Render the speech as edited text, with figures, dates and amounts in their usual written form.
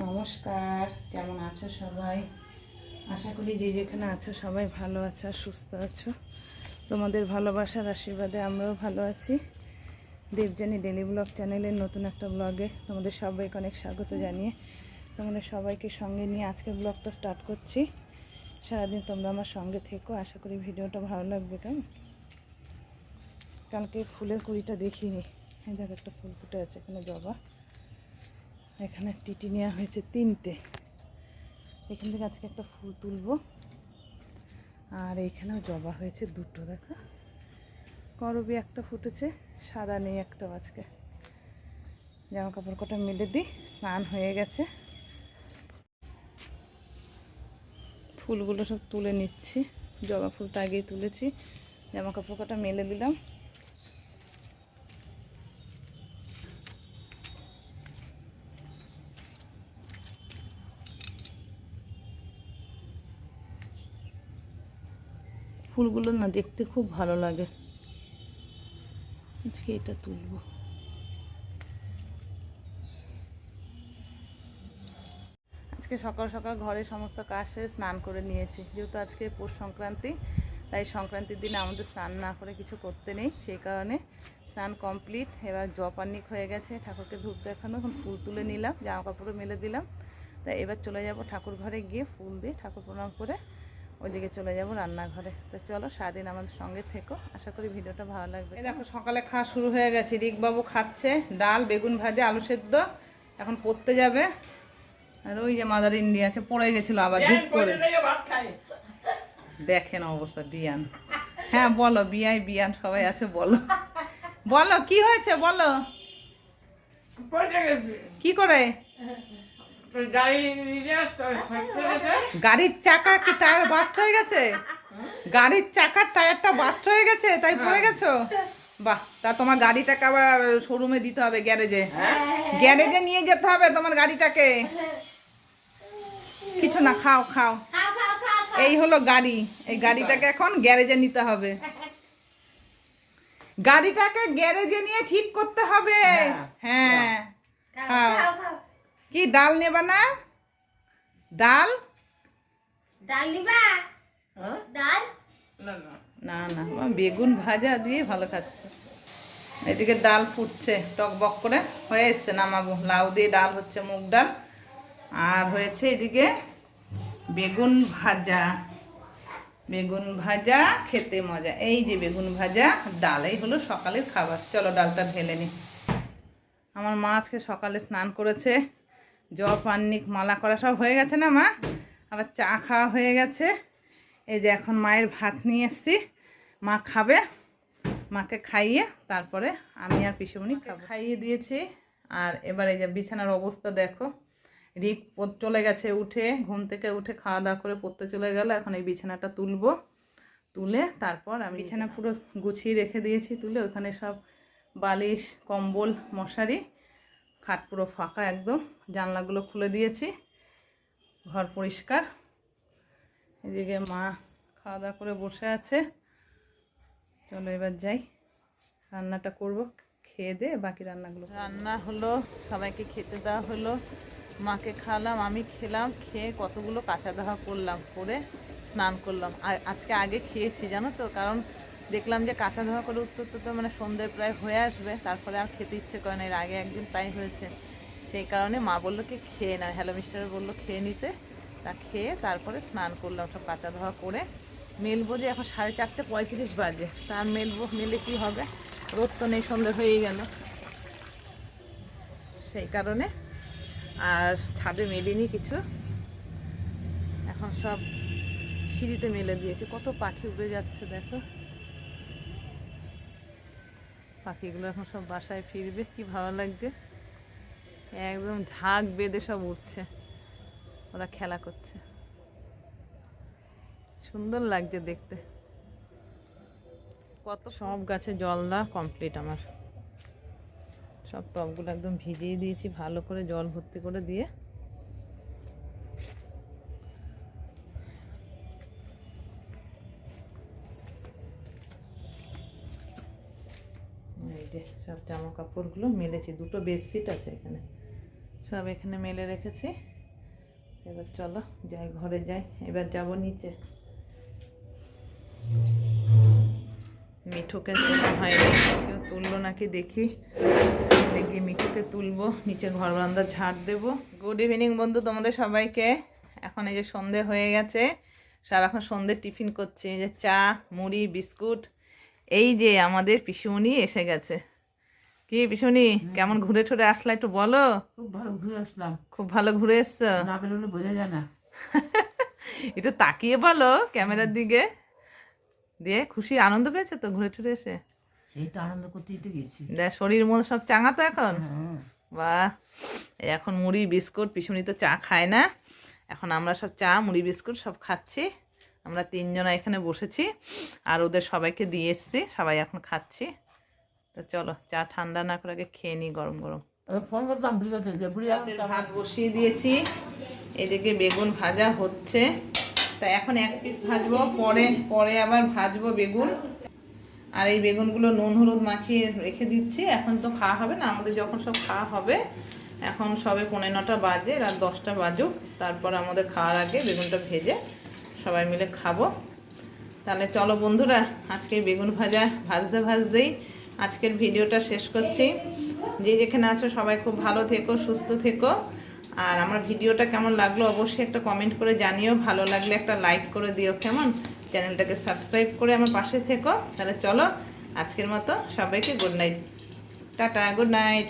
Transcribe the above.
নমস্কার, কেমন আছো সবাই? আশা করি যে যেখানে আছো সবাই ভালো আছো আর সুস্থ আছো। তোমাদের ভালোবাসার আশীর্বাদে আমরাও ভালো আছি। দেবযানী ডেলি ব্লগ চ্যানেলের নতুন একটা ব্লগে তোমাদের সবাইকে অনেক স্বাগত জানিয়ে তোমাদের সবাইকে সঙ্গে নিয়ে আজকে ব্লগটা স্টার্ট করছি। সারাদিন তোমরা আমার সঙ্গে থেকো, আশা করি ভিডিওটা ভালো লাগবে। কেমন কালকে ফুলের কুড়িটা দেখিনি, এই দেখো একটা ফুল ফুটে আছে, এখানে জবা, এখানে টিটি নেওয়া হয়েছে 3টে। এখান থেকে আজকে একটা ফুল তুলবো। আর এইখানেও জবা হয়েছে 2টো, দেখো করবি একটা ফুটেছে, সাদা নেই একটাও। আজকে জামা কাপড় কটা মেলে দিই, স্নান হয়ে গেছে, ফুলগুলো সব তুলে নিচ্ছি। জবা ফুলটা আগেই তুলেছি, জামা কাপড় কটা মেলে দিলাম। ফুলগুলো না দেখতে খুব ভালো লাগে। আজকে এটা তুলবো। আজকে সকাল সকাল ঘরে সমস্ত কাজ সেরে স্নান করে নিয়েছি, যেহেতু আজকে পৌষ সংক্রান্তি, তাই সংক্রান্তির দিনে আমাদের স্নান না করে কিছু করতে নেই, সেই কারণে স্নান কমপ্লিট। এবার জপান্নিক হয়ে গেছে, ঠাকুরকে ধূপ দেখানো, এখন ফুল তুলে নিলাম, জামা কাপড়ও মেলে দিলাম। তাই এবার চলে যাব ঠাকুর ঘরে, গিয়ে ফুল দিয়ে ঠাকুর প্রণাম করে ওইদিকে চলে যাব রান্নাঘরে। তো চলো সারাদিন আমাদের সঙ্গে থেকো, আশা করি ভিডিওটা ভালো লাগবে। এই দেখো সকালে খাওয়া শুরু হয়ে গেছে, রিকবাবু খাচ্ছে ডাল, বেগুন ভাজা, আলু সেদ্ধ, এখন পড়তে যাবে। আর ওই যে মাদার ইন্ডিয়া আছে, পড়ে গেছিল আবার ধূপ করে, দেখেন অবস্থা। বিয়ান, হ্যাঁ বলো, বিয়ান সবাই আছে, বলো বলো কি হয়েছে বলো। কি করে? গাড়ির চাকা কি টায়ার বাস্ট হয়ে গেছে? গাড়ির চাকার টায়ারটা বাস্ট হয়ে গেছে তাই পড়ে গেছো? বাহ, তা তোমার গাড়িটাকে আবার শোরুমে দিতে হবে, গ্যারেজে গ্যারেজে নিয়ে যেতে হবে তোমার গাড়িটাকে। কিছু না, খাও খাও, এই হলো গাড়ি, এই গাড়িটাকে এখন গ্যারেজে নিতে হবে, গাড়িটাকে গ্যারেজে নিয়ে ঠিক করতে হবে। হ্যাঁ খাও। কি ডাল নেবা না? ডাল ডাল নিবা? ডাল না না, বেগুন ভাজা দিয়ে ভালো খাচ্ছে। এদিকে ডাল ফুটছে, টকবক করে হয়ে এসছে, নামাবো। লাউ দিয়ে ডাল হচ্ছে, মুগ ডাল, আর হয়েছে এদিকে বেগুন ভাজা। বেগুন ভাজা খেতে মজা, এই যে বেগুন ভাজা ডাল, এই হলো সকালের খাবার। চলো ডালটা ঢেলে নি। আমার মা আজকে সকালে স্নান করেছে, জপ আন্নিক মালা করা সব হয়ে গেছে না মা, আবার চা খাওয়া হয়ে গেছে। এই যে এখন মায়ের ভাত নিয়ে এসছি, মা খাবে, মাকে খাইয়ে তারপরে আমি আর পিসুমণি খাইয়ে দিয়েছি। আর এবার এই যে বিছানার অবস্থা দেখো, রিক চলে গেছে, উঠে ঘুম থেকে উঠে খাওয়া দাওয়া করে পড়তে চলে গেল। এখন এই বিছানাটা তুলবো, তুলে তারপর আমি বিছানা পুরো গুছিয়ে রেখে দিয়েছি তুলে। ওখানে সব বালিশ, কম্বল, মশারি, খাট পুরো ফাঁকা একদম, জানলাগুলো খুলে দিয়েছি, ঘর পরিষ্কার। এদিকে মা খাওয়া দাওয়া করে বসে আছে। চলো এবার যাই, রান্নাটা করব, খেয়ে দে বাকি রান্নাগুলো। রান্না হলো, সবাইকে খেতে দেওয়া হলো, মাকে খাওয়ালাম, আমি খেলাম, খেয়ে কতগুলো কাঁচা ধোয়া করলাম, করে স্নান করলাম। আজকে আগে খেয়েছি জানো তো, কারণ দেখলাম যে কাঁচা ধোয়া করে উঠতে উঠতে তো মানে সন্ধ্যে প্রায় হয়ে আসবে, তারপরে আর খেতে ইচ্ছে করে না। এর আগে একদিন তাই হয়েছে, সেই কারণে মা বললো কি খেয়ে না, হ্যালো মিস্টার বললো খেয়ে নিতে, তা খেয়ে তারপরে স্নান করলাম, সব কাঁচা ধোয়া করে মেলবো। যে এখন 4:35 বাজে, তা মেলবো, মেলে কি হবে, রোদ তো নেই, সন্ধ্যে হয়েই গেল, সেই কারণে আর ছাদে মেলিনি কিছু। এখন সব সিঁড়িতে মেলে দিয়েছে। কত পাখি উড়ে যাচ্ছে দেখো, পাখিগুলো এখন সব বাসায় ফিরবে, কি ভালো লাগছে, একদম ঝাঁক বেঁধে সব উঠছে, ওরা খেলা করছে, সুন্দর লাগছে দেখতে। কত সব গাছে জল দেওয়া কমপ্লিট আমার, সব টবগুলো একদম ভিজিয়ে দিয়েছি ভালো করে, জল ভর্তি করে দিয়ে। এই যে সব জামা কাপড়গুলো মেলেছি, 2টো বেডশিট আছে এখানে, সব এখানে মেলে রেখেছি। এবার চলো যাই, ঘরে যাই। এবার যাব নিচে। মিঠুকে তোলা হয়নি, কেউ তুললো নাকি দেখি। দেখি মিঠুকে তুলবো, নিচে ঘর বারান্দা ঝাড় দেবো। গুড ইভিনিং বন্ধু তোমাদের সবাইকে। এখন এই যে সন্ধে হয়ে গেছে, সব এখন সন্ধ্যে টিফিন করছে। এই যে চা, মুড়ি, বিস্কুট। এই যে আমাদের পিসুমণি এসে গেছে। কি পিসুমণি, কেমন ঘুরে ঠুরে আসলা একটু বলো। খুব ভালো ঘুরে আসলাম। খুব ভালো ঘুরে এসছো? না বেরোলে বোঝা যায় না। একটু তাকিয়ে বলো ক্যামেরার দিকে। দিয়ে খুশি আনন্দ পেয়েছে তো ঘুরে টুরে এসে? সেই তো আনন্দ করতেই তো গেছি। দেখ শরীর মন সব চাঙা তো এখন। হ্যাঁ। বাহ, এখন মুড়ি বিস্কুট, পিসুনি তো চা খায় না, এখন আমরা সব চা মুড়ি বিস্কুট সব খাচ্ছি। আমরা 3 জনা এখানে বসেছি, আর ওদের সবাইকে দিয়ে এসছি, সবাই এখন খাচ্ছি। তো চলো চা ঠান্ডা না করে আগে খেয়ে নিই গরম গরম। ফোন করতাম বুড়িয়াতে যে বুড়িয়া ভাত বসিয়ে দিয়েছি, এদিকে বেগুন ভাজা হচ্ছে। তা এখন 1 পিস ভাজবো, পরে আবার ভাজবো বেগুন। আর এই বেগুনগুলো নুন হলুদ মাখিয়ে রেখে দিচ্ছি, এখন তো খাওয়া হবে না, আমাদের যখন সব খাওয়া হবে। এখন সবে 9:45 বাজে, রাত 10টা বাজুক, তারপর আমাদের খাওয়ার আগে বেগুনটা ভেজে সবাই মিলে খাবো। তাহলে চলো বন্ধুরা, আজকে বেগুন ভাজা ভাজতেই আজকের ভিডিওটা শেষ করছি। যে যেখানে আছো সবাই খুব ভালো থেকো, সুস্থ থেকো। আর আমার ভিডিওটা কেমন লাগলো অবশ্যই একটা কমেন্ট করে জানিও। ভালো লাগলে একটা লাইক করে দিও, কেমন? চ্যানেলটাকে সাবস্ক্রাইব করে আমার পাশে থেকো। তাহলে চলো আজকের মতো সবাইকে good night, tata, good night.